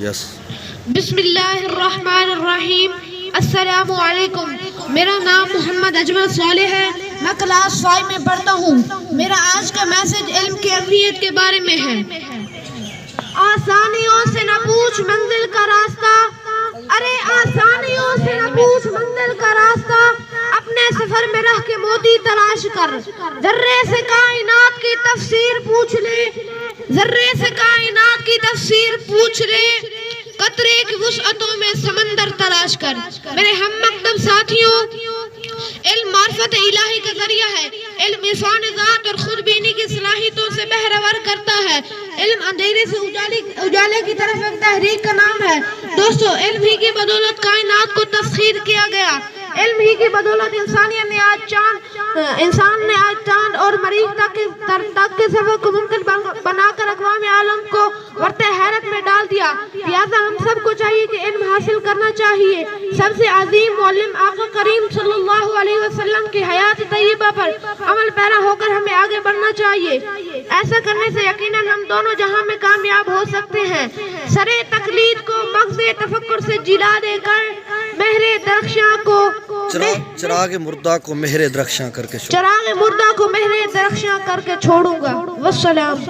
یس. بسم اللہ الرحمن الرحیم. السلام علیکم. میرا نام محمد اجمل صالح ہے. میں کلاس 5 میں پڑھتا ہوں. میرا آج کا میسج علم کی اہمیت کے بارے میں ہے. آسانیوں سے نہ پوچھ منزل کا راستہ، ارے آسانیوں سے نہ پوچھ منزل کا راستہ، اپنے سفر میں رہ کے موتی تلاش کر. ذرے سے کائنات کی تفسیر پوچھ لے، ذرے سے کائنات کی تفسیر پوچھ لے، قطرے کی وسعتوں میں سمندر تلاش کر. میرے ہم مکتب ساتھیوں، علم معرفت الہی کا ذریعہ ہے. علم انسان ذات اور خود بینی کی صلاحیتوں سے بہرور کرتا ہے. علم اندھیرے سے اجالے کی طرف ایک تحریک کا نام ہے. دوستو، علم ہی کی بدولت کائنات کو تسخیر کیا گیا. علم ہی کی بدولت انسان نے آج چاند اور مریخ تک کے سفر کو ممکن بنا کر اقوام عالم کو ورطہ حیرت میں ڈال دیا. لہذا ہم سب کو چاہیے کہ علم حاصل کرنا چاہیے. سب سے عظیم معلم آقا کریم صلی اللہ علیہ وسلم کی حیات طیبہ پر عمل پیرا ہو کر ہمیں آگے بڑھنا چاہیے. ایسا کرنے سے یقیناً ہم دونوں جہاں میں کامیاب ہو سکتے ہیں. سرے تقلید کو مغز تفکر سے جلا دے کر مہر درخشاں کو چراغ مردہ کو مہر درخشاں کر کے چراغ مردہ کو مہر درخشاں کر کے چھوڑوں گا. والسلام.